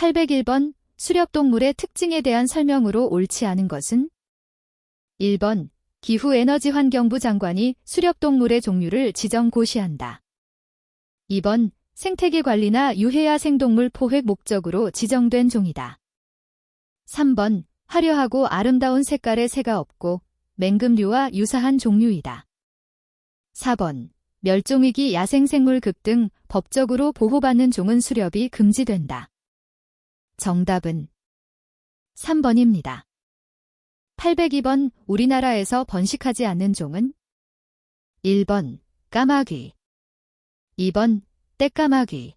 801번 수렵동물의 특징에 대한 설명으로 옳지 않은 것은? 1번 기후에너지환경부 장관이 수렵동물의 종류를 지정고시한다. 2번 생태계 관리나 유해야 생동물 포획 목적으로 지정된 종이다. 3번 화려하고 아름다운 색깔의 새가 없고 맹금류와 유사한 종류이다. 4번 멸종위기 야생생물 급등 법적으로 보호받는 종은 수렵이 금지된다. 정답은 3번입니다. 802번 우리나라에서 번식하지 않는 종은? 1번 까마귀, 2번 떼까마귀,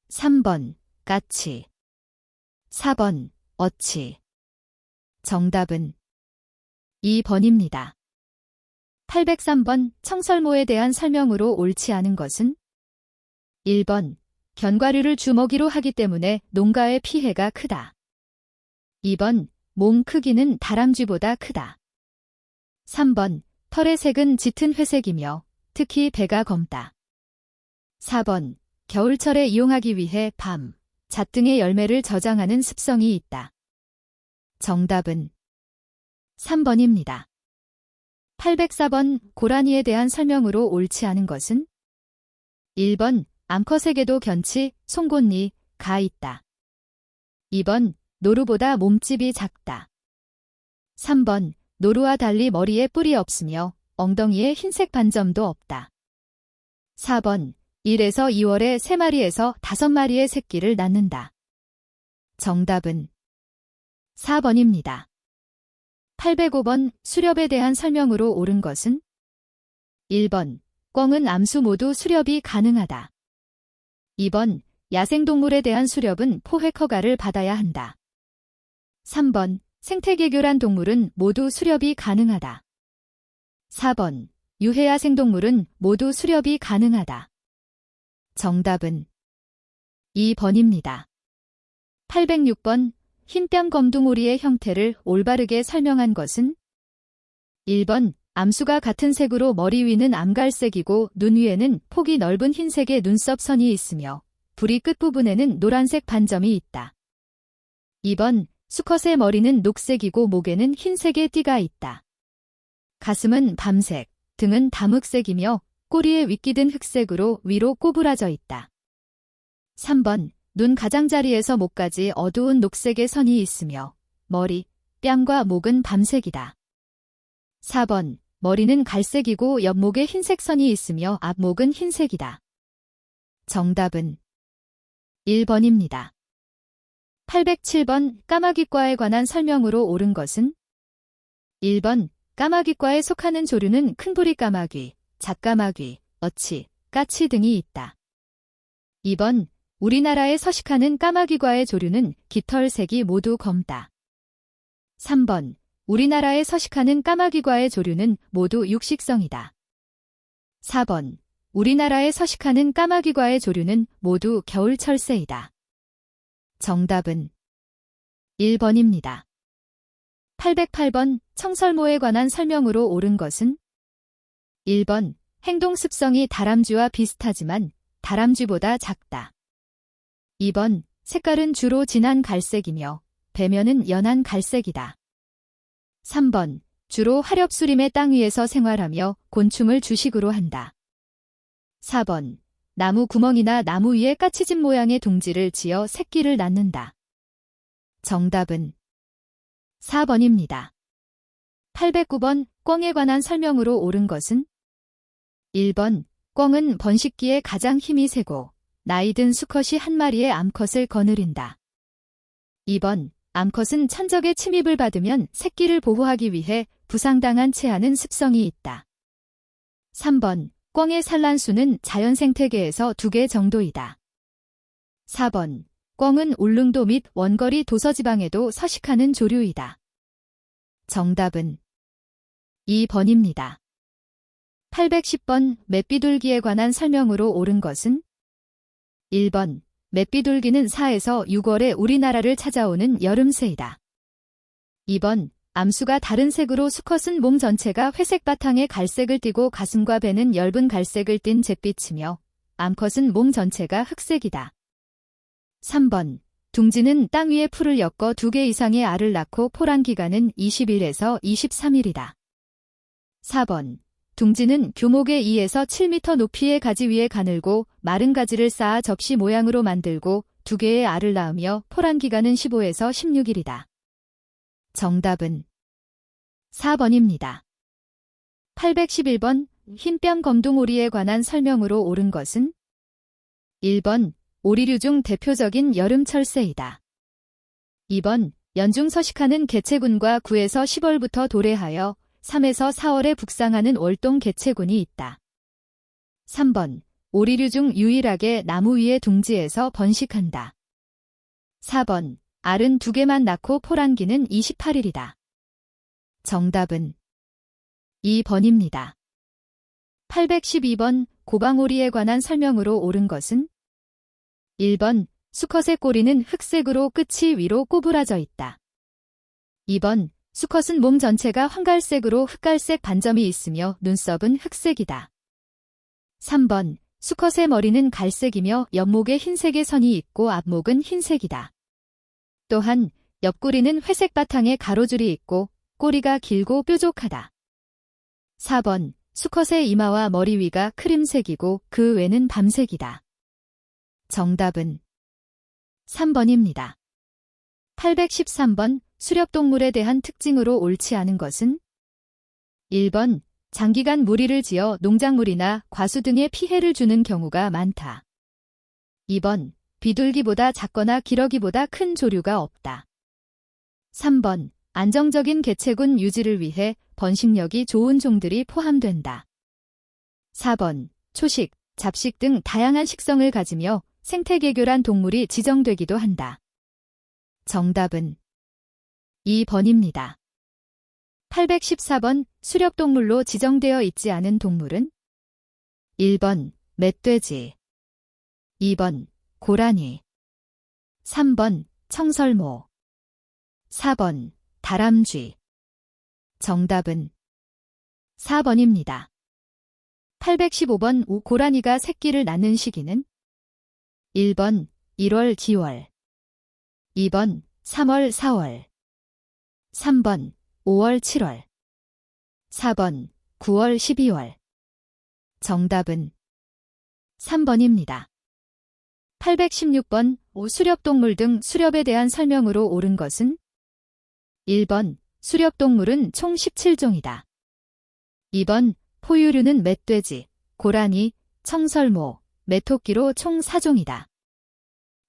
3번 까치, 4번 어치. 정답은 2번입니다. 803번 청설모에 대한 설명으로 옳지 않은 것은? 1번 견과류를 주먹이로 하기 때문에 농가의 피해가 크다. 2번 몸 크기는 다람쥐보다 크다. 3번 털의 색은 짙은 회색이며 특히 배가 검다. 4번 겨울철에 이용하기 위해 밤, 잣 등의 열매를 저장하는 습성이 있다. 정답은 3번입니다. 804번 고라니에 대한 설명으로 옳지 않은 것은? 1번 암컷에게도 견치, 송곳니, 가 있다. 2번 노루보다 몸집이 작다. 3번 노루와 달리 머리에 뿔이 없으며 엉덩이에 흰색 반점도 없다. 4번 1에서 2월에 3마리에서 5마리의 새끼를 낳는다. 정답은 4번입니다. 805번 수렵에 대한 설명으로 옳은 것은? 1번 꿩은 암수 모두 수렵이 가능하다. 2번 야생동물에 대한 수렵은 포획 허가를 받아야 한다. 3번 생태계교란 동물은 모두 수렵이 가능하다. 4번 유해야 생동물은 모두 수렵이 가능하다. 정답은 2번입니다. 806번 흰뺨 검둥오리의 형태를 올바르게 설명한 것은? 1번 암수가 같은 색으로 머리 위는 암갈색이고 눈 위에는 폭이 넓은 흰색의 눈썹 선이 있으며 부리 끝부분에는 노란색 반점이 있다. 2번 수컷의 머리는 녹색이고 목에는 흰색의 띠가 있다. 가슴은 밤색, 등은 담흑색이며 꼬리의 윗깃은 흑색으로 위로 꼬부라져 있다. 3번 눈 가장자리에서 목까지 어두운 녹색의 선이 있으며 머리, 뺨과 목은 밤색이다. 4번 머리는 갈색이고 옆목에 흰색 선이 있으며 앞목은 흰색이다. 정답은 1번입니다. 807번 까마귀과에 관한 설명으로 옳은 것은? 1번 까마귀과에 속하는 조류는 큰부리 까마귀, 잣까마귀, 어치, 까치 등이 있다. 2번 우리나라에 서식하는 까마귀과의 조류는 깃털색이 모두 검다. 3번 우리나라에 서식하는 까마귀과의 조류는 모두 육식성이다. 4번 우리나라에 서식하는 까마귀과의 조류는 모두 겨울철새이다. 정답은 1번입니다. 808번 청설모에 관한 설명으로 옳은 것은? 1번 행동 습성이 다람쥐와 비슷하지만 다람쥐보다 작다. 2번 색깔은 주로 진한 갈색이며 배면은 연한 갈색이다. 3번 주로 화렵수림의 땅 위에서 생활하며 곤충을 주식으로 한다. 4번 나무 구멍이나 나무 위에 까치집 모양의 둥지를 지어 새끼를 낳는다. 정답은 4번입니다. 809번 꿩에 관한 설명으로 옳은 것은? 1번 꿩은 번식기에 가장 힘이 세고 나이든 수컷이 한 마리의 암컷을 거느린다. 2번 암컷은 천적의 침입을 받으면 새끼를 보호하기 위해 부상당한 채 하는 습성이 있다. 3번 꿩의 산란수는 자연생태계에서 2개 정도이다. 4번 꿩은 울릉도 및 원거리 도서지방에도 서식하는 조류이다. 정답은 2번입니다. 810번 맷비둘기에 관한 설명으로 옳은 것은? 1번 맷비둘기는 4에서 6월에 우리나라를 찾아오는 여름새이다. 2번 암수가 다른 색으로 수컷은 몸 전체가 회색 바탕에 갈색을 띠고 가슴과 배는 엷은 갈색을 띤 잿빛이며 암컷은 몸 전체가 흑색이다. 3번 둥지는 땅 위에 풀을 엮어 2개 이상의 알을 낳고 포란 기간은 20일에서 23일이다. 4번. 둥지는 교목의 2에서 7m 높이의 가지 위에 가늘고 마른 가지를 쌓아 접시 모양으로 만들고 2개의 알을 낳으며 포란 기간은 15에서 16일이다. 정답은 4번입니다. 811번. 흰뺨 검둥오리에 관한 설명으로 옳은 것은 1번. 오리류 중 대표적인 여름철새이다. 2번. 연중 서식하는 개체군과 9에서 10월부터 도래하여 3에서 4월에 북상하는 월동 개체군이 있다. 3번. 오리류 중 유일하게 나무 위의 둥지에서 번식한다. 4번. 알은 2개만 낳고 포란기는 28일이다. 정답은 2번입니다. 812번. 고방오리에 관한 설명으로 옳은 것은 1번. 수컷의 꼬리는 흑색으로 끝이 위로 꼬부라져 있다. 2번. 수컷은 몸 전체가 황갈색으로 흑갈색 반점이 있으며 눈썹은 흑색이다. 3번. 수컷의 머리는 갈색이며 옆목에 흰색의 선이 있고 앞목은 흰색이다. 또한 옆구리는 회색 바탕에 가로줄이 있고 꼬리가 길고 뾰족하다. 4번. 수컷의 이마와 머리 위가 크림색이고 그 외는 밤색이다. 정답은 3번입니다. 813번. 수렵동물에 대한 특징으로 옳지 않은 것은 1번. 장기간 무리를 지어 농작물이나 과수 등에 피해를 주는 경우가 많다. 2번. 비둘기보다 작거나 기러기보다 큰 조류가 없다. 3번. 안정적인 개체군 유지를 위해 번식력이 좋은 종들이 포함된다. 4번. 초식, 잡식 등 다양한 식성을 가지며 생태계교란 동물이 지정되기도 한다. 정답은 2번입니다. 814번. 수렵동물로 지정되어 있지 않은 동물은 1번. 멧돼지 2번. 고라니 3번. 청설모 4번. 다람쥐 정답은 4번입니다. 815번. 고라니가 새끼를 낳는 시기는 1번. 1월, 2월 2번. 3월, 4월 3번. 5월, 7월 4번. 9월, 12월 정답은 3번입니다. 816번. 수렵동물 등 수렵에 대한 설명으로 옳은 것은 1번. 수렵동물은 총 17종이다. 2번. 포유류는 멧돼지, 고라니, 청설모, 메토끼로 총 4종이다.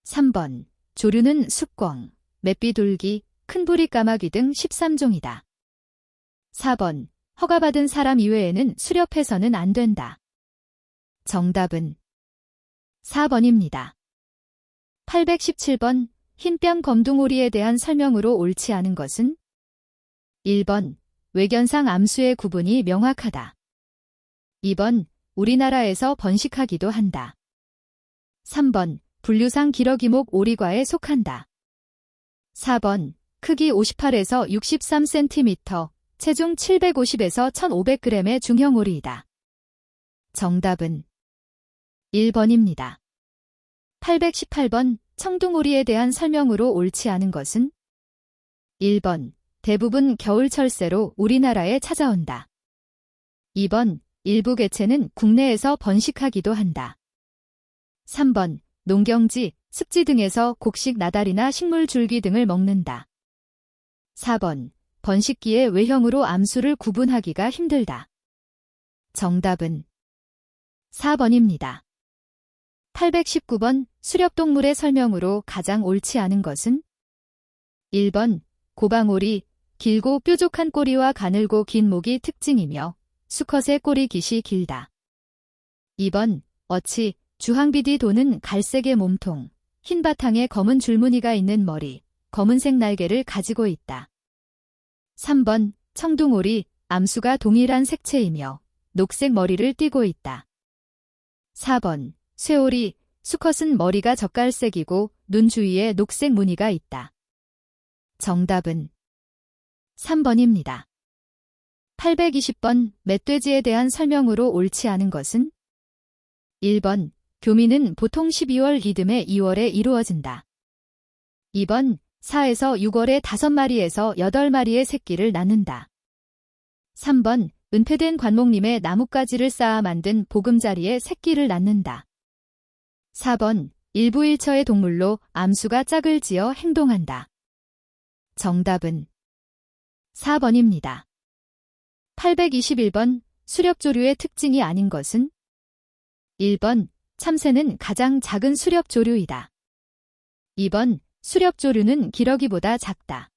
3번. 조류는 숙광, 맷비둘기, 큰부리 까마귀 등 13종이다. 4번. 허가받은 사람 이외에는 수렵해서는 안 된다. 정답은 4번입니다. 817번. 흰뺨 검둥오리에 대한 설명으로 옳지 않은 것은 1번. 외견상 암수의 구분이 명확하다. 2번. 우리나라에서 번식하기도 한다. 3번. 분류상 기러기목 오리과에 속한다. 4번. 크기 58에서 63cm, 체중 750에서 1500g의 중형 오리이다. 정답은 1번입니다. 818번. 청둥오리에 대한 설명으로 옳지 않은 것은 1번. 대부분 겨울철새로 우리나라에 찾아온다. 2번. 일부 개체는 국내에서 번식하기도 한다. 3번. 농경지, 습지 등에서 곡식 나달이나 식물 줄기 등을 먹는다. 4번. 번식기의 외형으로 암수를 구분하기가 힘들다. 정답은 4번입니다. 819번. 수렵동물의 설명으로 가장 옳지 않은 것은 1번. 고방오리, 길고 뾰족한 꼬리와 가늘고 긴 목이 특징이며 수컷의 꼬리 깃이 길다. 2번. 어치, 주황빛이 도는 갈색의 몸통, 흰 바탕에 검은 줄무늬가 있는 머리, 검은색 날개를 가지고 있다. 3번. 청둥오리, 암수가 동일한 색채이며 녹색 머리를 띠고 있다. 4번. 쇠오리, 수컷은 머리가 젓갈색이고 눈 주위에 녹색 무늬가 있다. 정답은 3번입니다. 820번. 멧돼지에 대한 설명으로 옳지 않은 것은 1번. 교미는 보통 12월 리듬의 2월에 이루어진다. 2번 4에서 6월에 5마리에서 8마리의 새끼를 낳는다. 3번 은폐된 관목림에 나뭇가지를 쌓아 만든 보금자리에 새끼를 낳는다. 4번 일부 일처의 동물로 암수가 짝을 지어 행동한다. 정답은 4번입니다. 821번 수렵조류의 특징이 아닌 것은? 1번 참새는 가장 작은 수렵조류이다. 2번 수렵조류는 기러기보다 작다.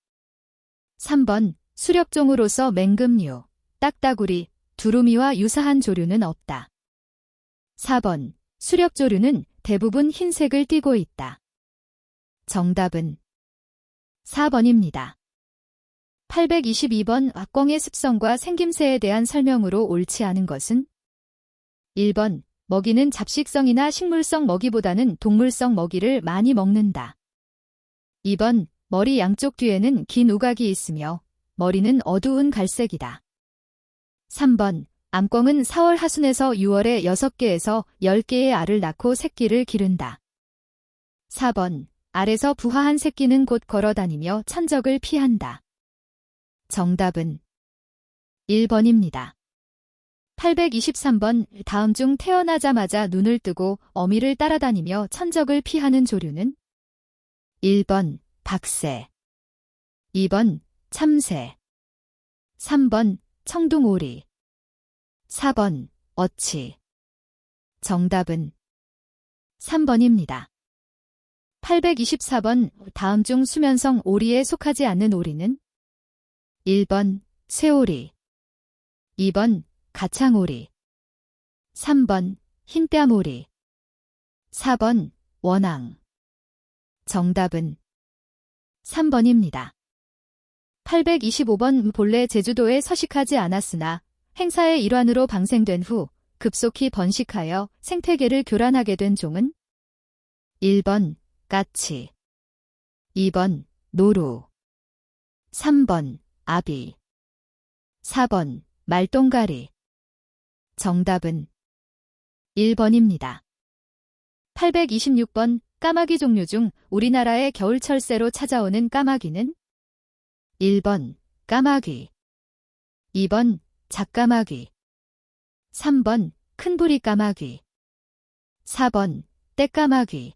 3번 수렵종으로서 맹금류, 딱따구리, 두루미와 유사한 조류는 없다. 4번 수렵조류는 대부분 흰색을 띠고 있다. 정답은 4번입니다. 822번 왁광의 습성과 생김새에 대한 설명으로 옳지 않은 것은? 1번 먹이는 잡식성이나 식물성 먹이보다는 동물성 먹이를 많이 먹는다. 2번 머리 양쪽 뒤에는 긴 우각이 있으며 머리는 어두운 갈색이다. 3번 암꿩은 4월 하순에서 6월에 6개에서 10개의 알을 낳고 새끼를 기른다. 4번 알에서 부화한 새끼는 곧 걸어다니며 천적을 피한다. 정답은 1번입니다. 823번 다음 중 태어나자마자 눈을 뜨고 어미를 따라다니며 천적을 피하는 조류는? 1번 박새, 2번 참새, 3번 청둥오리, 4번 어치. 정답은 3번입니다. 824번 다음 중 수면성 오리에 속하지 않는 오리는? 1번 쇠오리, 2번 가창오리, 3번 흰뺨오리, 4번 원앙. 정답은 3번입니다. 825번 본래 제주도에 서식하지 않았으나 행사의 일환으로 방생된 후 급속히 번식하여 생태계를 교란하게 된 종은? 1번 까치, 2번 노루, 3번 아비, 4번 말똥가리. 정답은 1번입니다. 826번 까마귀 종류 중 우리나라의 겨울철새로 찾아오는 까마귀는? 1번 까마귀, 2번 작까마귀, 3번 큰부리 까마귀, 4번 떼까마귀.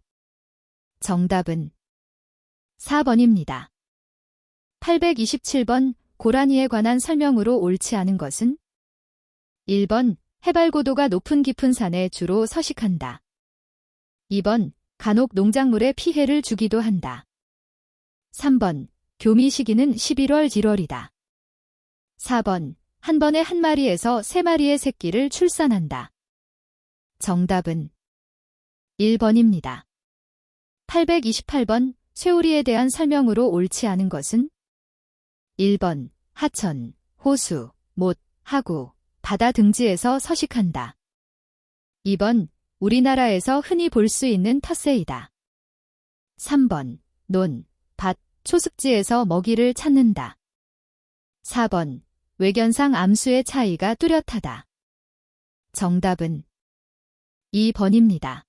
정답은 4번입니다. 827번 고라니에 관한 설명으로 옳지 않은 것은? 1번 해발고도가 높은 깊은 산에 주로 서식한다. 2번 간혹 농작물에 피해를 주기도 한다. 3번 교미 시기는 11월 1월이다. 4번 한 번에 한 마리에서 3마리의 새끼를 출산한다. 정답은 1번입니다. 828번 쇠오리에 대한 설명으로 옳지 않은 것은? 1번 하천, 호수, 못, 하구, 바다 등지에서 서식한다. 2번 우리나라에서 흔히 볼 수 있는 텃새이다. 3번 논, 밭, 초습지에서 먹이를 찾는다. 4번 외견상 암수의 차이가 뚜렷하다. 정답은 2번입니다.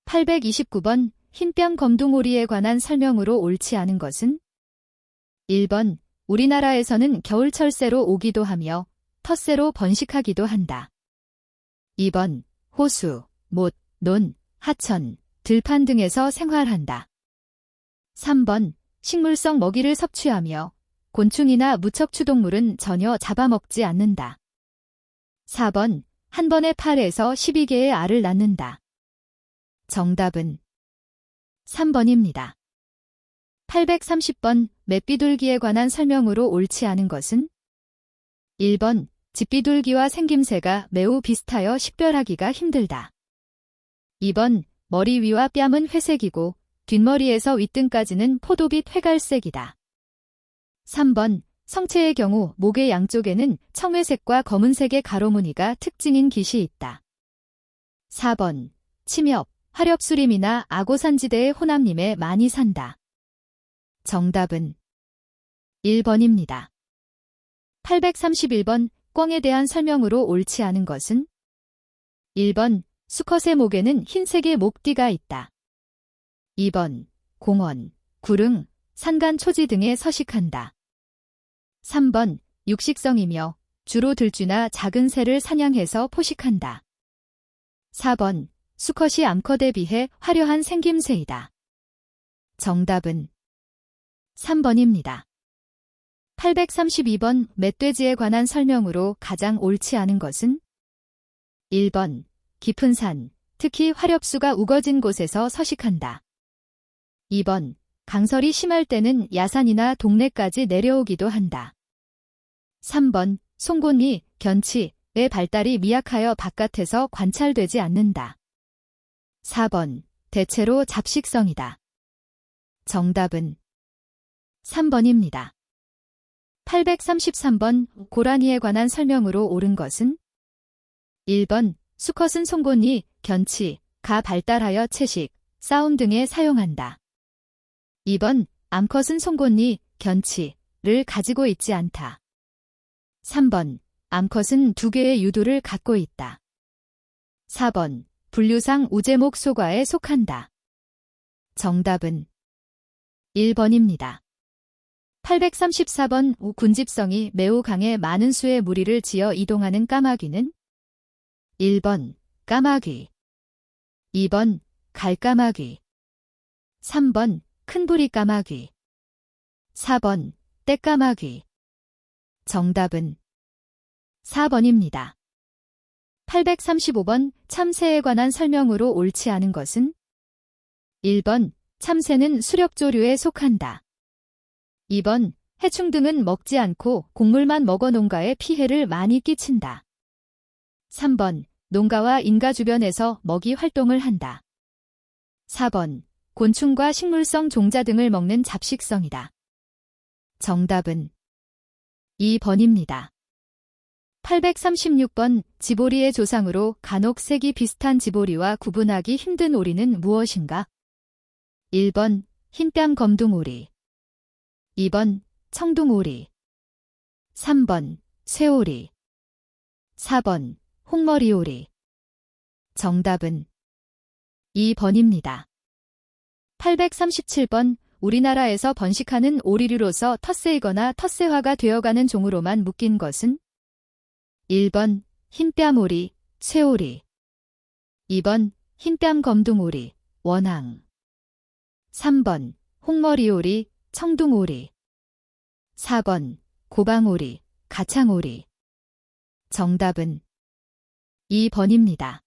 829번 흰뺨 검둥오리에 관한 설명으로 옳지 않은 것은? 1번 우리나라에서는 겨울철새로 오기도 하며 텃새로 번식하기도 한다. 2번 호수, 못, 논, 하천, 들판 등에서 생활한다. 3번 식물성 먹이를 섭취하며 곤충이나 무척추동물은 전혀 잡아먹지 않는다. 4번 한 번에 8에서 12개의 알을 낳는다. 정답은 3번입니다. 830번 맷비둘기에 관한 설명으로 옳지 않은 것은? 1번 집비둘기와 생김새가 매우 비슷하여 식별하기가 힘들다. 2번 머리 위와 뺨은 회색이고 뒷머리에서 윗등까지는 포도빛 회갈색이다. 3번 성체의 경우 목의 양쪽에는 청회색과 검은색의 가로무늬가 특징인 깃이 있다. 4번 침엽, 화렵수림이나 아고산지대의 호남림에 많이 산다. 정답은 1번입니다. 831번 꿩에 대한 설명으로 옳지 않은 것은? 1번 수컷의 목에는 흰색의 목띠가 있다. 2번 공원, 구릉, 산간 초지 등에 서식한다. 3번, 육식성이며 주로 들쥐나 작은 새를 사냥해서 포식한다. 4번, 수컷이 암컷에 비해 화려한 생김새이다. 정답은 3번입니다. 832번 멧돼지에 관한 설명으로 가장 옳지 않은 것은 1번, 깊은 산, 특히 화렵수가 우거진 곳에서 서식한다. 2번, 강설이 심할 때는 야산이나 동네까지 내려오기도 한다. 3번, 송곳니, 견치의 발달이 미약하여 바깥에서 관찰되지 않는다. 4번, 대체로 잡식성이다. 정답은 3번입니다. 833번 고라니에 관한 설명으로 옳은 것은 1번, 수컷은 송곳니, 견치가 발달하여 채식, 싸움 등에 사용한다. 2번, 암컷은 송곳니, 견치를 가지고 있지 않다. 3번, 암컷은 2개의 유두를 갖고 있다. 4번, 분류상 우제목 소과에 속한다. 정답은 1번입니다. 834번 군집성이 매우 강해 많은 수의 무리를 지어 이동하는 까마귀는 1번, 까마귀 2번, 갈까마귀 3번, 큰부리 까마귀 4번, 떼까마귀 정답은 4번입니다. 835번 참새에 관한 설명으로 옳지 않은 것은 1번, 참새는 수렵조류에 속한다. 2번, 해충 등은 먹지 않고 곡물만 먹어 농가에 피해를 많이 끼친다. 3번, 농가와 인가 주변에서 먹이 활동을 한다. 4번, 곤충과 식물성 종자 등을 먹는 잡식성이다. 정답은 2번입니다. 836번 지보리의 조상으로 간혹 색이 비슷한 지보리와 구분하기 힘든 오리는 무엇인가? 1번, 흰뺨 검둥오리 2번, 청둥오리 3번, 쇠오리 4번, 홍머리오리 정답은 2번입니다. 837번 우리나라에서 번식하는 오리류로서 텃새이거나 텃새화가 되어가는 종으로만 묶인 것은 1번, 흰뺨오리, 쇠오리 2번, 흰뺨 검둥오리, 원앙 3번, 홍머리오리, 청둥오리 4번, 고방오리, 가창오리 정답은 2번입니다.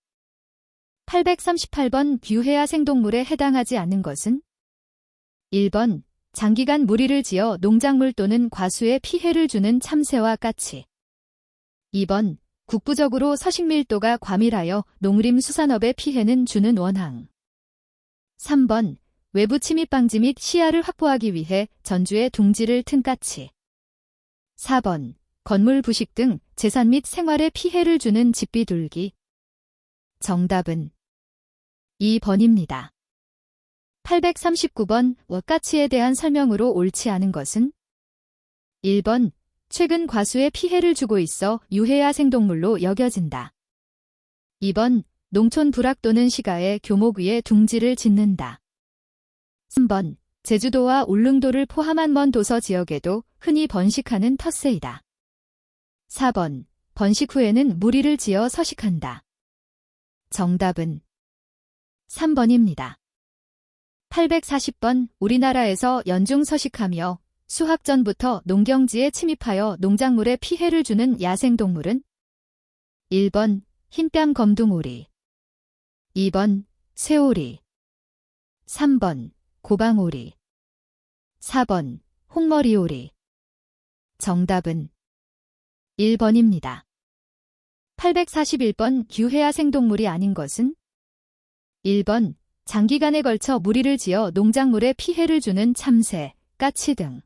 838번 뷰해야 생동물에 해당하지 않는 것은 1번, 장기간 무리를 지어 농작물 또는 과수에 피해를 주는 참새와 까치 2번, 국부적으로 서식 밀도가 과밀하여 농림 수산업에 피해는 주는 원항 3번, 외부 침입 방지 및 시야를 확보하기 위해 전주에 둥지를 튼 까치 4번, 건물 부식 등 재산 및 생활에 피해를 주는 집비둘기 정답은 2번입니다. 839번 까치에 대한 설명으로 옳지 않은 것은 1번, 최근 과수에 피해를 주고 있어 유해야 생동물로 여겨진다. 2번, 농촌 부락 또는 시가에 교목 위에 둥지를 짓는다. 3번, 제주도와 울릉도를 포함한 먼 도서 지역에도 흔히 번식하는 텃새이다. 4번, 번식 후에는 무리를 지어 서식한다. 정답은 3번입니다. 840번 우리나라에서 연중 서식하며 수확 전부터 농경지에 침입하여 농작물에 피해를 주는 야생동물은 1번, 흰뺨 검둥오리 2번, 쇠오리 3번, 고방오리 4번, 홍머리오리 정답은 1번입니다. 841번 규해야 생동물이 아닌 것은 1번, 장기간에 걸쳐 무리를 지어 농작물에 피해를 주는 참새, 까치 등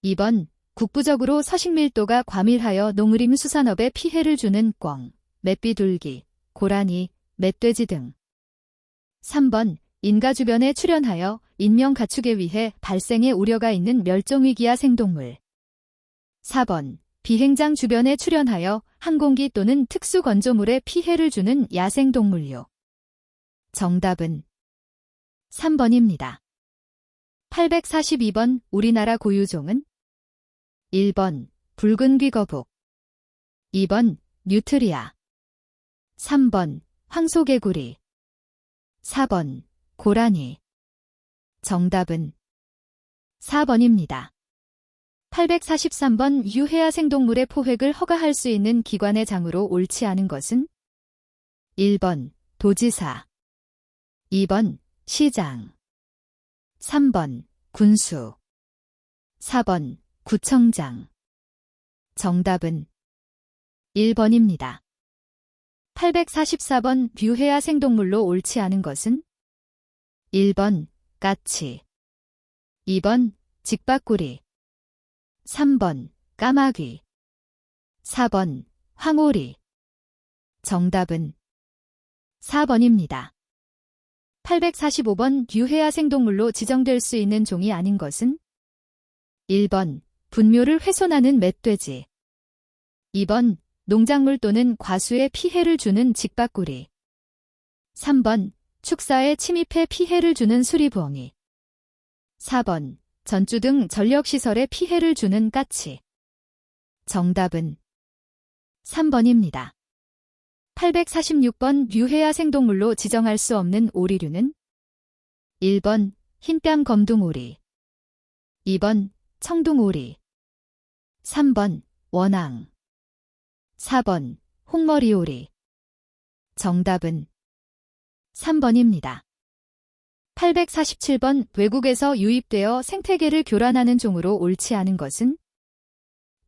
2번, 국부적으로 서식 밀도가 과밀하여 농림 수산업에 피해를 주는 꿩, 맷비둘기, 고라니, 멧돼지 등 3번, 인가 주변에 출현하여 인명 가축에 위해 발생의 우려가 있는 멸종위기야 생동물 4번, 비행장 주변에 출현하여 항공기 또는 특수 건조물에 피해를 주는 야생동물류 정답은 3번입니다. 842번 우리나라 고유종은 1번 붉은 귀거북, 2번 뉴트리아, 3번 황소개구리, 4번 고라니. 정답은 4번입니다. 843번 유해야 생동물의 포획을 허가할 수 있는 기관의 장으로 옳지 않은 것은 1번 도지사, 2번 시장, 3번 군수, 4번 구청장. 정답은 1번입니다. 844번 유해야 생동물로 옳지 않은 것은 1번 까치, 2번 직박구리, 3번 까마귀, 4번 황오리. 정답은 4번입니다. 845번 유해야 생동물로 지정될 수 있는 종이 아닌 것은 1번 분묘를 훼손하는 멧돼지, 2번 농작물 또는 과수에 피해를 주는 직박구리, 3번 축사에 침입해 피해를 주는 수리부엉이, 4번 전주 등 전력시설에 피해를 주는 까치. 정답은 3번입니다. 846번 유해야 생동물로 지정할 수 없는 오리류는 1번 흰뺨 검둥오리, 2번 청둥오리, 3번 원앙, 4번 홍머리오리. 정답은 3번입니다. 847번 외국에서 유입되어 생태계를 교란하는 종으로 옳지 않은 것은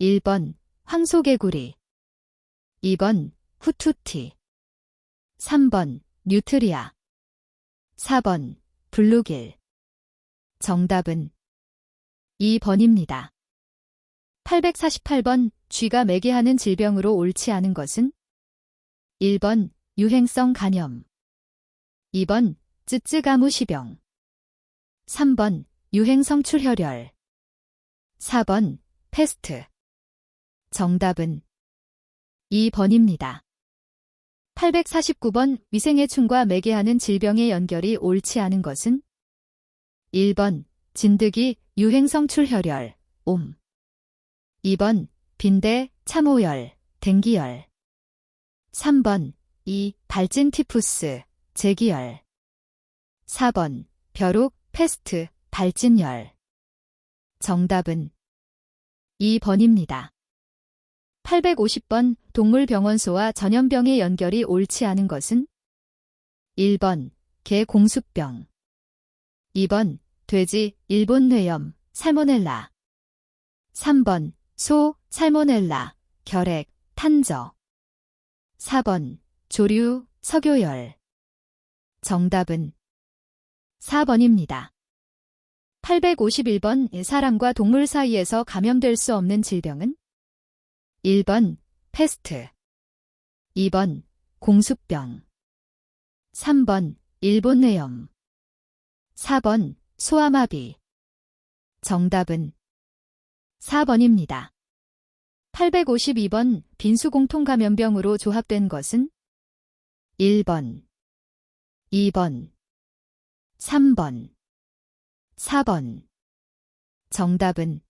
1번 황소개구리, 2번 후투티, 3번 뉴트리아, 4번 블루길. 정답은 2번입니다. 848번 쥐가 매개하는 질병으로 옳지 않은 것은 1번 유행성 간염, 2번 쯔쯔가무시병, 3번 유행성 출혈열, 4번 패스트. 정답은 2번입니다. 849번 위생해충과 매개하는 질병의 연결이 옳지 않은 것은 1번 진드기 유행성 출혈열, 옴, 2번 빈대 참호열, 댕기열, 3번 발진 티푸스, 제기열, 4번 벼룩 패스트, 발진열. 정답은 2번입니다. 850번 동물병원소와 전염병의 연결이 옳지 않은 것은 1번 개 공수병, 2번 돼지 일본 뇌염, 살모넬라, 3번 소 살모넬라, 결핵, 탄저, 4번 조류, 석요열. 정답은 4번입니다. 851번 사람과 동물 사이에서 감염될 수 없는 질병은 1번 패스트, 2번 공수병, 3번 일본뇌염, 4번 소아마비. 정답은 4번입니다. 852번 빈수공통감염병으로 조합된 것은 1번, 2번, 3번, 4번. 정답은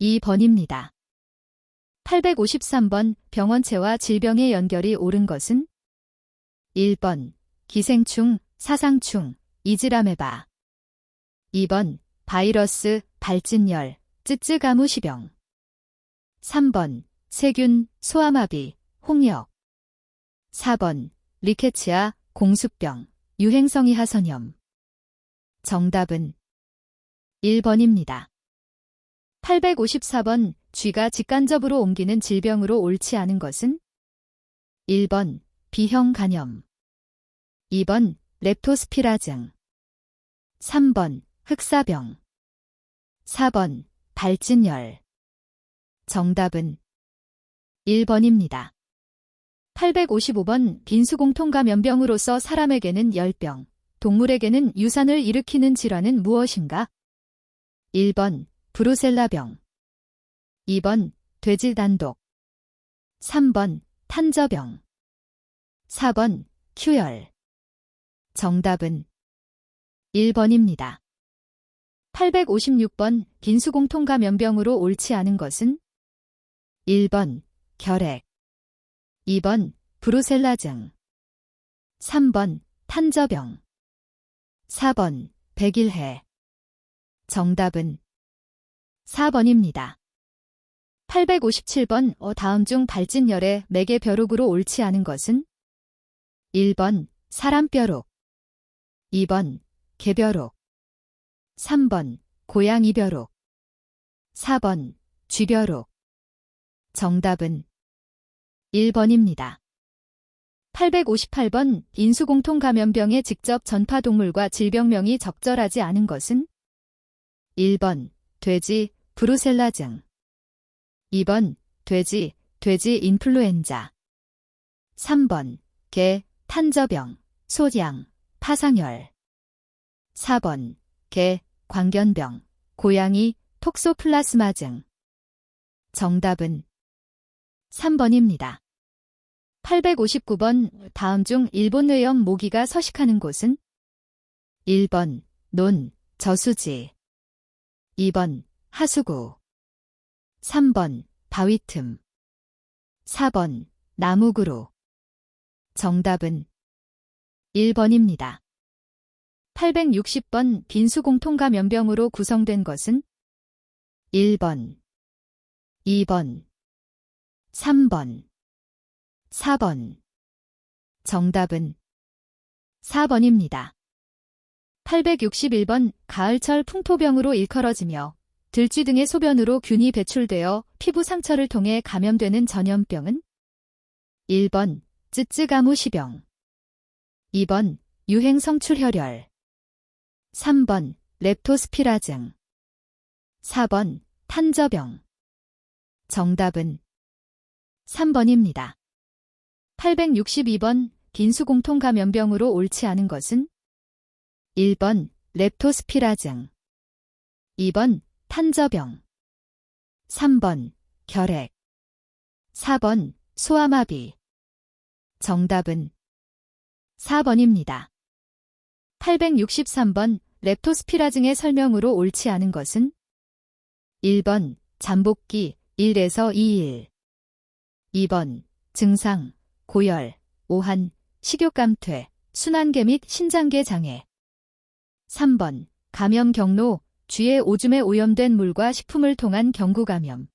2번입니다. 853번 병원체와 질병의 연결이 옳은 것은 1번 기생충, 사상충, 이즈라메바, 2번 바이러스, 발진열, 쯔쯔가무시병, 3번 세균, 소아마비, 홍역, 4번 리케치아, 공수병, 유행성 이하선염. 정답은 1번입니다. 854번 쥐가 직간접으로 옮기는 질병으로 옳지 않은 것은 1번 B형 간염, 2번 렙토스피라증, 3번 흑사병, 4번 발진열. 정답은 1번입니다. 855번 빈수공통감염병으로서 사람에게는 열병, 동물에게는 유산을 일으키는 질환은 무엇인가? 1번 브루셀라병, 2번 돼지단독, 3번 탄저병, 4번 큐열. 정답은 1번입니다. 856번 빈수공통 감염병으로 옳지 않은 것은 1번 결핵, 2번 브루셀라증, 3번 탄저병, 4번 백일해. 정답은 4번입니다. 857번 다음 중 발진열의 매개 벼룩으로 옳지 않은 것은 1번 사람벼룩, 2번 개벼룩, 3번 고양이벼룩, 4번 쥐벼룩. 정답은 1번입니다. 858번 인수공통 감염병의 직접 전파 동물과 질병명이 적절하지 않은 것은 1번 돼지 브루셀라증, 2번 돼지 인플루엔자, 3번 개 탄저병 소양 파상열, 4번 개 광견병 고양이 톡소플라스마증. 정답은 3번입니다. 859번 다음 중 일본 뇌염 모기가 서식하는 곳은 1번 논 저수지, 2번 하수구, 3번 바위 틈, 4번 나무그루. 정답은 1번입니다. 860번 빈수공통 감염병으로 구성된 것은 1번, 2번, 3번, 4번. 정답은 4번입니다. 861번 가을철 풍토병으로 일컬어지며 들쥐 등의 소변으로 균이 배출되어 피부 상처를 통해 감염되는 전염병은 1번 쯔쯔가무시병, 2번 유행성출혈열, 3번 렙토스피라증, 4번 탄저병. 정답은 3번입니다. 862번 빈수공통 감염병으로 옳지 않은 것은 1번 렙토스피라증, 2번 탄저병, 3번 결핵, 4번 소아마비. 정답은 4번입니다. 863번 렙토스피라증의 설명으로 옳지 않은 것은 1번 잠복기 1에서 2일, 2번 증상 고열, 오한, 식욕감퇴, 순환계 및 신장계 장애, 3번 감염 경로 쥐의 오줌에 오염된 물과 식품을 통한 경구감염,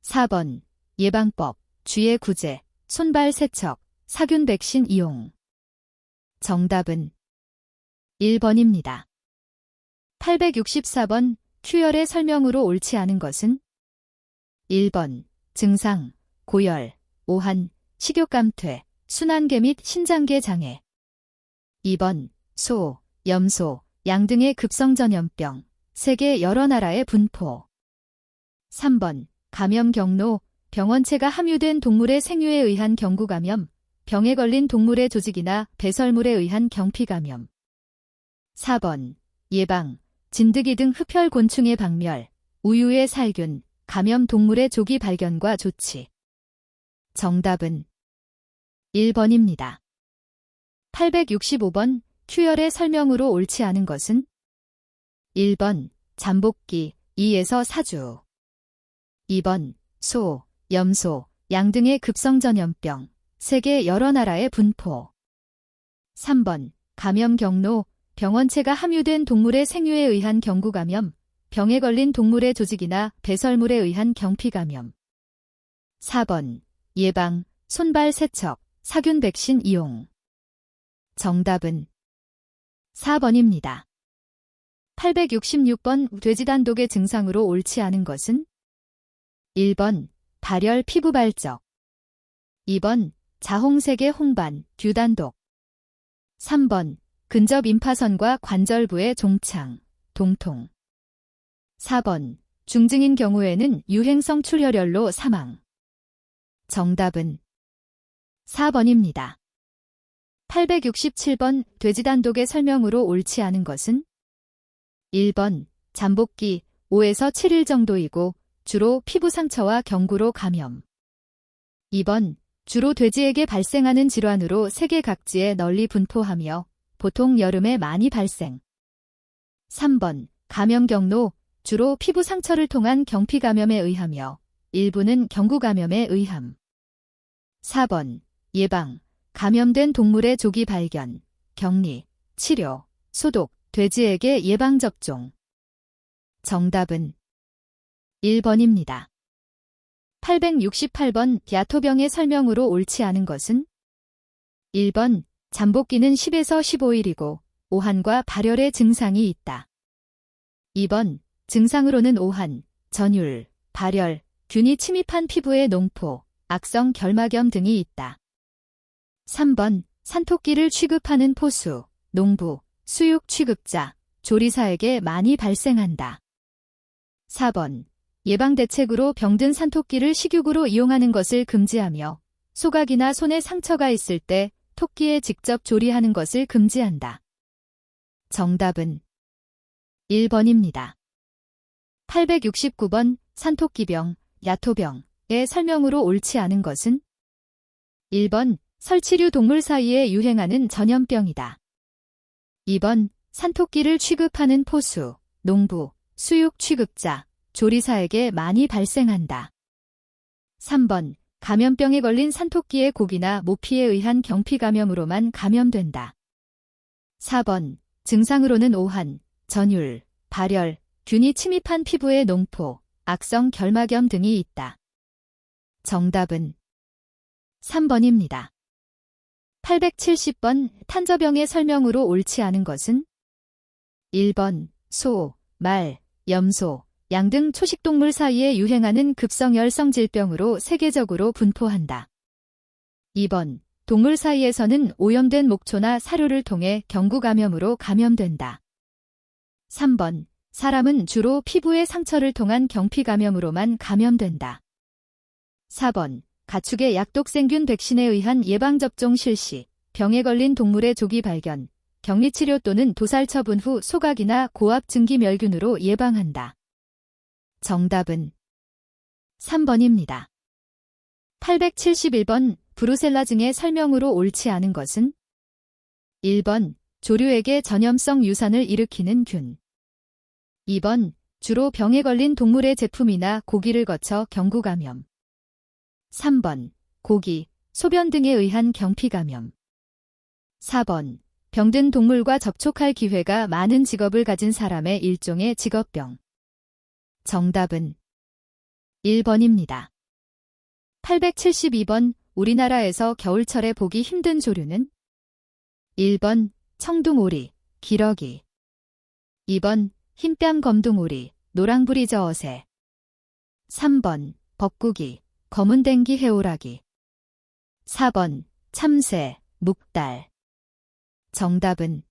4번 예방법 쥐의 구제, 손발 세척, 사균 백신 이용. 정답은 1번입니다. 864번 큐열의 설명으로 옳지 않은 것은 1번 증상 고열, 오한, 식욕감퇴, 순환계 및 신장계 장애, 2번 소, 염소, 양 등의 급성전염병, 세계 여러 나라의 분포, 3번 감염 경로 병원체가 함유된 동물의 생유에 의한 경구감염, 병에 걸린 동물의 조직이나 배설물에 의한 경피감염, 4번 예방, 진드기 등 흡혈곤충의 박멸, 우유의 살균, 감염 동물의 조기 발견과 조치. 정답은 1번입니다. 865번 큐열의 설명으로 옳지 않은 것은 1번 잠복기 2에서 4주, 2번 소, 염소, 양 등의 급성전염병, 세계 여러 나라의 분포, 3번 감염 경로 병원체가 함유된 동물의 생유에 의한 경구감염, 병에 걸린 동물의 조직이나 배설물에 의한 경피감염, 4번 예방, 손발 세척, 사균 백신 이용. 정답은 4번입니다. 866번 돼지 단독의 증상으로 옳지 않은 것은 1번 발열 피부 발적, 2번 자홍색의 홍반, 듀단독, 3번 근접 임파선과 관절부의 종창, 동통, 4번 중증인 경우에는 유행성 출혈열로 사망. 정답은 4번입니다. 867번 돼지 단독의 설명으로 옳지 않은 것은 1번 잠복기 5에서 7일 정도이고 주로 피부 상처와 경구로 감염, 2번 주로 돼지에게 발생하는 질환으로 세계 각지에 널리 분포하며 보통 여름에 많이 발생, 3번 감염 경로, 주로 피부 상처를 통한 경피 감염에 의하며 일부는 경구 감염에 의함. 4번 예방, 감염된 동물의 조기 발견, 격리, 치료, 소독, 돼지에게 예방접종. 정답은 1번입니다. 868번 야토병의 설명으로 옳지 않은 것은? 1번 잠복기는 10에서 15일이고 오한과 발열의 증상이 있다. 2번 증상으로는 오한, 전율, 발열, 균이 침입한 피부의 농포, 악성 결막염 등이 있다. 3번 산토끼를 취급하는 포수, 농부, 수육 취급자, 조리사에게 많이 발생한다. 4번 예방대책으로 병든 산토끼를 식육으로 이용하는 것을 금지하며 소각이나 손에 상처가 있을 때 토끼에 직접 조리하는 것을 금지한다. 정답은 1번입니다. 869번 산토끼병, 야토병의 설명으로 옳지 않은 것은? 1번 설치류 동물 사이에 유행하는 전염병이다. 2번 산토끼를 취급하는 포수, 농부, 수육 취급자, 조리사에게 많이 발생한다. 3번 감염병에 걸린 산토끼의 고기나 모피에 의한 경피 감염으로만 감염된다. 4번 증상으로는 오한, 전율, 발열, 균이 침입한 피부의 농포, 악성 결막염 등이 있다. 정답은 3번입니다. 870번 탄저병의 설명으로 옳지 않은 것은? 1번 소, 말, 염소, 양 등 초식동물 사이에 유행하는 급성열성 질병으로 세계적으로 분포한다. 2번 동물 사이에서는 오염된 목초나 사료를 통해 경구 감염으로 감염된다. 3번 사람은 주로 피부의 상처를 통한 경피 감염으로만 감염된다. 4번 가축의 약독생균 백신에 의한 예방접종 실시, 병에 걸린 동물의 조기 발견, 격리치료 또는 도살 처분 후 소각이나 고압 증기멸균으로 예방한다. 정답은 3번입니다. 871번 브루셀라증의 설명으로 옳지 않은 것은? 1번 조류에게 전염성 유산을 일으키는 균. 2번 주로 병에 걸린 동물의 제품이나 고기를 거쳐 경구 감염. 3번 고기, 소변 등에 의한 경피 감염. 4번 병든 동물과 접촉할 기회가 많은 직업을 가진 사람의 일종의 직업병. 정답은 1번입니다. 872번 우리나라에서 겨울철에 보기 힘든 조류는? 1번 청둥오리, 기러기. 2번 흰뺨 검둥오리, 노랑부리저 어새. 3번 벚구기, 검은댕기 해오라기. 4번 참새, 묵달. 정답은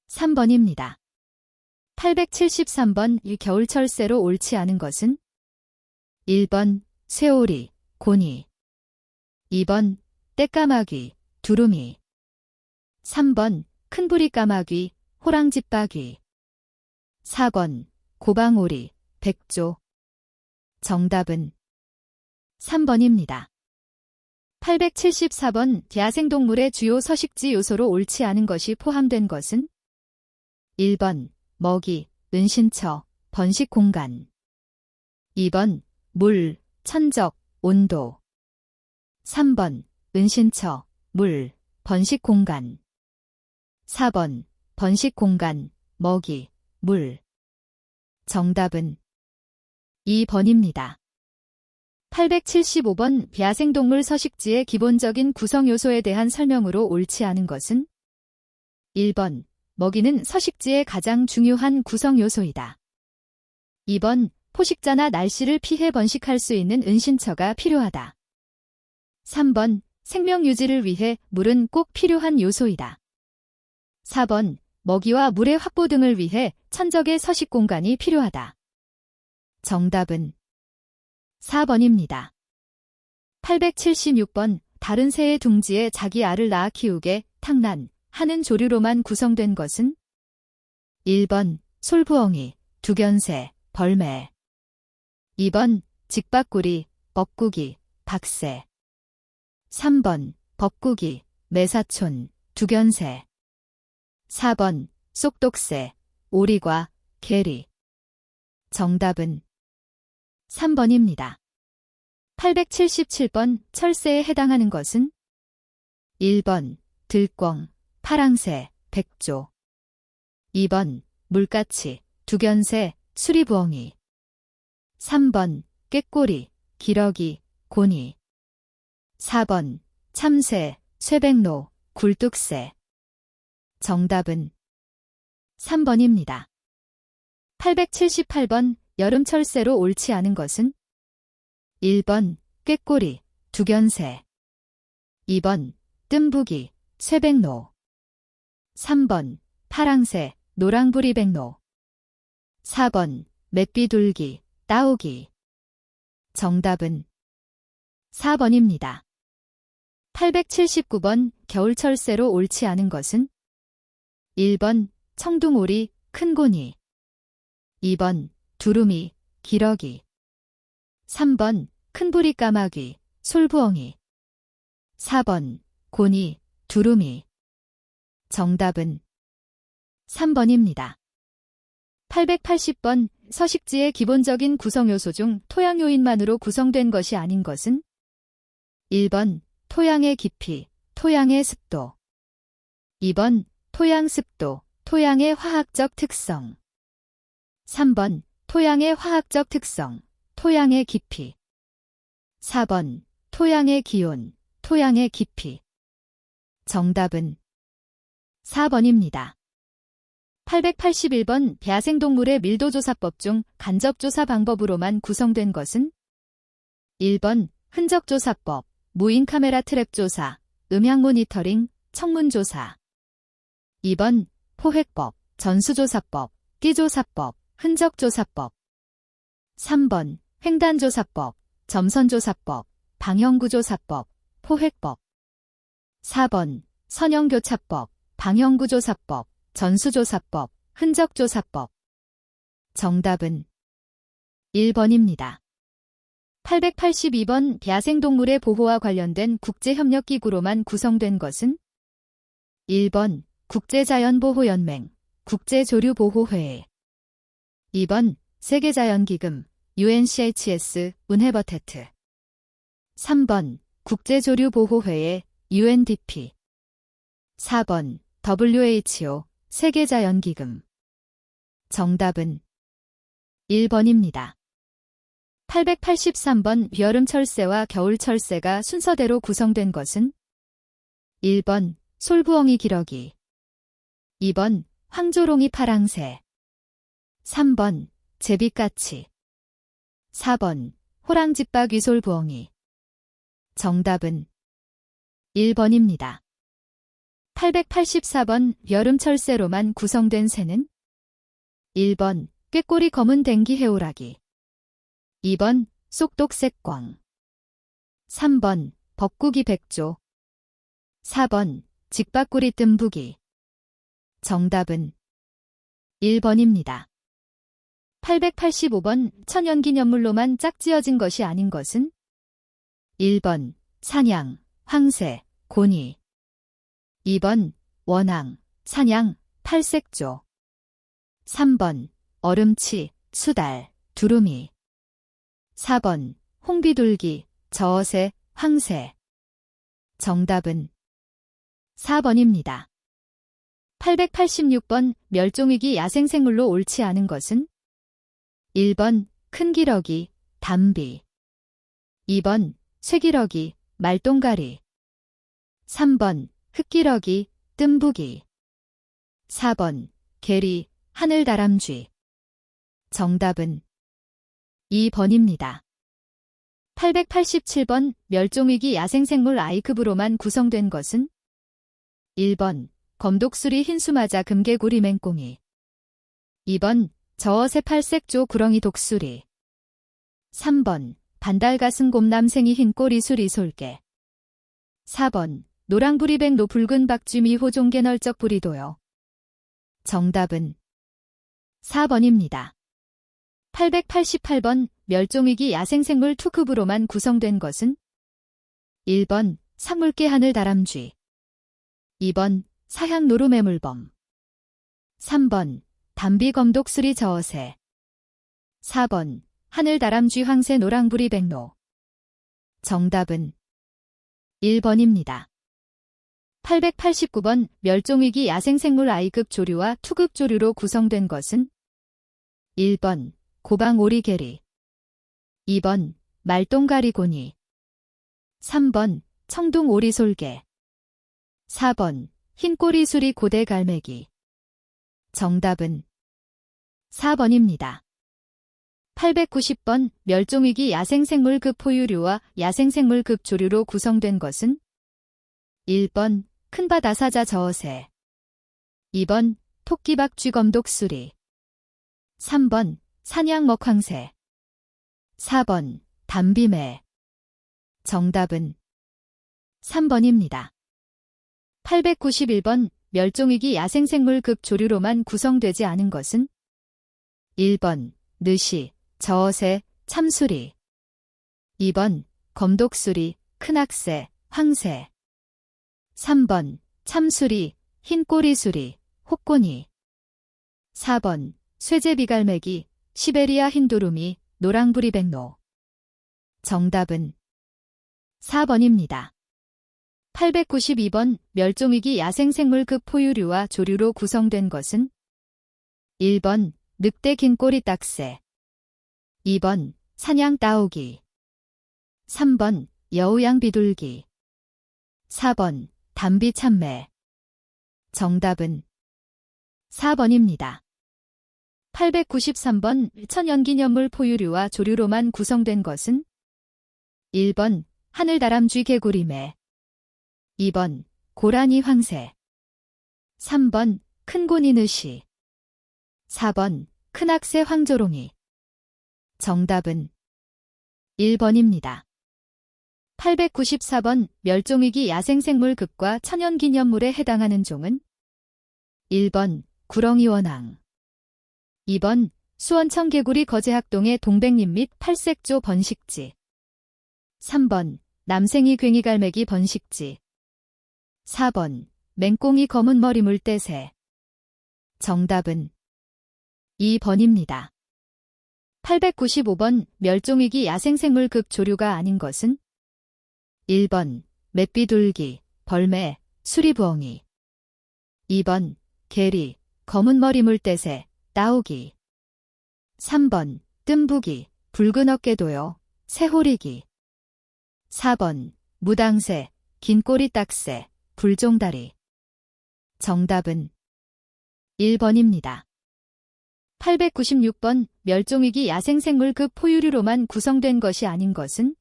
3번입니다. 873번 이 겨울철새로 옳지 않은 것은? 1번 쇠오리, 고니. 2번 떼까마귀, 두루미. 3번 큰부리까마귀, 호랑지빠귀. 4번 고방오리, 백조. 정답은 3번입니다. 874번 야생동물의 주요 서식지 요소로 옳지 않은 것이 포함된 것은? 1번 먹이, 은신처, 번식 공간. 2번 물, 천적, 온도. 3번 은신처, 물, 번식 공간. 4번 번식 공간, 먹이, 물. 정답은 2번입니다. 875번 야생동물 서식지의 기본적인 구성 요소에 대한 설명으로 옳지 않은 것은? 1번 먹이는 서식지의 가장 중요한 구성 요소이다. 2번 포식자나 날씨를 피해 번식할 수 있는 은신처가 필요하다. 3번 생명 유지를 위해 물은 꼭 필요한 요소이다. 4번 먹이와 물의 확보 등을 위해 천적의 서식 공간이 필요하다. 정답은 4번입니다. 876번 다른 새의 둥지에 자기 알을 낳아 키우게 탕란 하는 조류로만 구성된 것은? 1번 솔부엉이, 두견새, 벌매. 2번 직박구리, 뻐꾸기, 박새. 3번 벚구기, 매사촌, 두견새. 4번 쏙독새, 오리과, 계리. 정답은 3번입니다. 877번 철새에 해당하는 것은 1번 들꿩, 파랑새, 백조. 2번 물가치, 두견새, 수리부엉이. 3번 꾀꼬리, 기러기, 고니. 4번 참새, 쇠백로, 굴뚝새. 정답은 3번입니다. 878번 여름철새로 옳지 않은 것은 1번 꾀꼬리, 두견새. 2번 뜸부기, 쇠백로. 3번 파랑새, 노랑부리백로. 4번 맷비둘기, 따오기. 정답은 4번입니다. 879번 겨울철새로 옳지 않은 것은 1번 청둥오리, 큰고니. 2번 두루미, 기러기. 3번 큰부리까마귀, 솔부엉이. 4번 고니, 두루미. 정답은 3번입니다. 880번 서식지의 기본적인 구성요소 중 토양 요인만으로 구성된 것이 아닌 것은 1번 토양의 깊이, 토양의 습도. 2번 토양 습도, 토양의 화학적 특성. 3번 토양의 화학적 특성, 토양의 깊이. 4번 토양의 기온, 토양의 깊이. 정답은 4번입니다. 881번 야생동물의 밀도조사법 중 간접조사 방법으로만 구성된 것은 1번 흔적조사법, 무인카메라 트랩조사, 음향 모니터링, 청문조사. 2번 포획법, 전수조사법, 띠조사법, 흔적조사법. 3번 횡단조사법, 점선조사법, 방형구조사법, 포획법. 4번 선형교차법, 방형구조사법, 전수조사법, 흔적조사법. 정답은 1번입니다. 882번 야생동물의 보호와 관련된 국제협력기구로만 구성된 것은 1번 국제자연보호연맹, 국제조류보호회회. 2번 세계자연기금, UNCHS, 운해버테트. 3번 국제조류보호회회, UNDP. 4번 WHO, 세계자연기금. 정답은 1번입니다. 883번 여름철새와 겨울철새가 순서대로 구성된 것은 1번 솔부엉이 기러기. 2번 황조롱이 파랑새. 3번 제비까치. 4번 호랑지박 위솔부엉이. 정답은 1번입니다. 884번 여름철새로만 구성된 새는 1번 꾀꼬리 검은 댕기 해오라기. 2번 쏙독새꽝. 3번 벚꾸기 백조. 4번 직박구리 뜸부기. 정답은 1번입니다. 885번 천연기념물로만 짝지어진 것이 아닌 것은 1번 산양, 황새, 고니. 2번 원앙, 산양, 팔색조. 3번 얼음치, 수달, 두루미. 4번 홍비둘기, 저어새, 황새. 정답은 4번입니다. 886번 멸종위기 야생생물로 옳지 않은 것은 1번 큰기러기, 담비. 2번 쇠기러기, 말똥가리. 3번 흑기러기, 뜸부기. 4번 게리, 하늘다람쥐. 정답은 2번입니다. 887번 멸종위기 야생생물 아이크브로만 구성된 것은 1번 검독수리 흰수마자 금개구리 맹꽁이. 2번 저어새 팔색조 구렁이 독수리. 3번 반달가슴 곰남생이 흰꼬리 수리 솔개. 4번 노랑부리백로 붉은 박쥐미 호종개 널쩍 부리도요. 정답은 4번입니다. 888번 멸종위기 야생생물 투급으로만 구성된 것은 1번 사물개 하늘다람쥐. 2번 사향노루매물범. 3번 담비검독수리 저어새. 4번 하늘다람쥐 황새 노랑부리 백로. 정답은 1번입니다. 889번 멸종위기 야생생물 I급 조류와 투급 조류로 구성된 것은 1번 고방오리개리, 2번 말똥가리고니, 3번 청둥오리솔개, 4번 흰꼬리수리 고대갈매기. 정답은 4번입니다. 890번 멸종위기 야생생물급 포유류와 야생생물급 조류로 구성된 것은 1번 큰바다사자 저어새, 2번 토끼박쥐검독수리, 3번 사냥먹황새, 4번 담비매. 정답은 3번입니다. 891번 멸종위기 야생생물급 조류로만 구성되지 않은 것은 1번 느시, 저어새, 참수리, 2번 검독수리, 큰악새, 황새, 3번 참수리, 흰꼬리수리, 혹고니, 4번 쇠제비갈매기, 시베리아 흰두루미, 노랑부리 백로. 정답은 4번입니다. 892번 멸종위기 야생생물급 포유류와 조류로 구성된 것은 1번 늑대 긴꼬리 딱새, 2번 사냥 따오기, 3번 여우양 비둘기, 4번 담비 참매. 정답은 4번입니다. 893번 천연기념물 포유류와 조류로만 구성된 것은 1번 하늘다람쥐 개구리매, 2번 고라니 황새, 3번 큰고니 느시, 4번 큰악새 황조롱이. 정답은 1번입니다. 894번 멸종위기 야생생물급과 천연기념물에 해당하는 종은 1번 구렁이원앙, 2번 수원청개구리 거제학동의 동백잎 및 팔색조 번식지, 3번 남생이 괭이갈매기 번식지, 4번 맹꽁이 검은머리 물대새. 정답은 2번입니다. 895번 멸종위기 야생생물급 조류가 아닌 것은 1번 맷비둘기, 벌매, 수리부엉이, 2번 개리, 검은머리 물대새, 따오기, 3번 뜸부기, 붉은 어깨도요, 새호리기, 4번 무당새, 긴꼬리 딱새, 불종다리. 정답은 1번입니다. 896번 멸종위기 야생생물급 포유류로만 구성된 것이 아닌 것은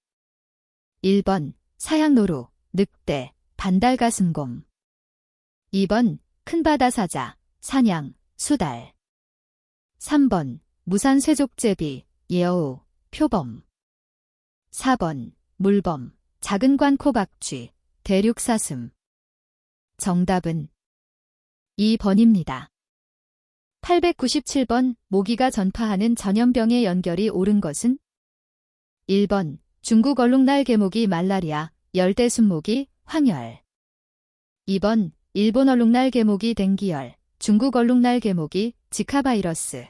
1번 사양노루, 늑대, 반달가슴곰, 2번 큰바다사자, 사냥, 수달, 3번 무산쇠족제비, 여우, 표범, 4번 물범, 작은 관코박쥐, 대륙사슴. 정답은 2번입니다. 897번 모기가 전파하는 전염병의 연결이 옳은 것은 1번 중국 얼룩날 개모기 말라리아, 열대순모기, 황열, 2번 일본 얼룩날 개모기 댕기열, 중국 얼룩날 개모기, 지카바이러스,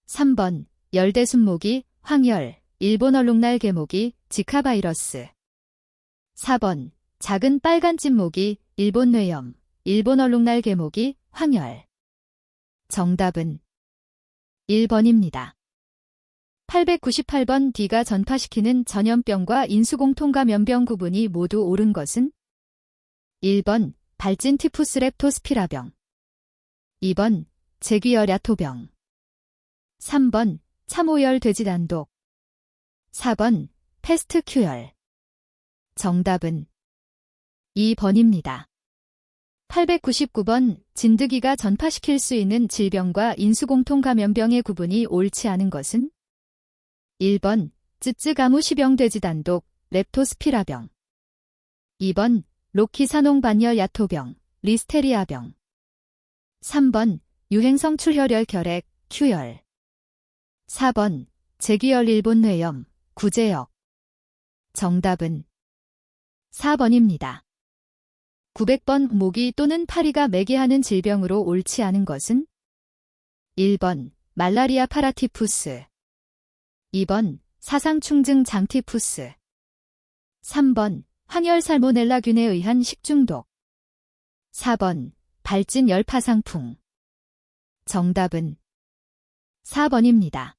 3번 열대순모기, 황열, 일본 얼룩날 개모기, 지카바이러스, 4번 작은 빨간 찐모기, 일본 뇌염, 일본 얼룩날 개모기, 황열. 정답은 1번입니다. 898번 D가 전파시키는 전염병과 인수공통감염병 구분이 모두 옳은 것은 1번 발진 티푸스 렙토스피라병, 2번 제귀열 야토병, 3번 참오열 돼지단독, 4번 패스트 큐열. 정답은 2번입니다. 899번 진드기가 전파시킬 수 있는 질병과 인수공통감염병의 구분이 옳지 않은 것은 1번 쯔쯔가무시병 돼지단독, 렙토스피라병, 2번 로키사농 반열 야토병, 리스테리아병, 3번 유행성 출혈열 결핵, 큐열, 4번 제귀열 일본 뇌염, 구제역. 정답은 4번입니다. 900번 모기 또는 파리가 매개하는 질병으로 옳지 않은 것은 1번 말라리아 파라티푸스, 2번 사상충증 장티푸스, 3번 황열 살모넬라균에 의한 식중독, 4번 발진 열 파상풍. 정답은 4번입니다.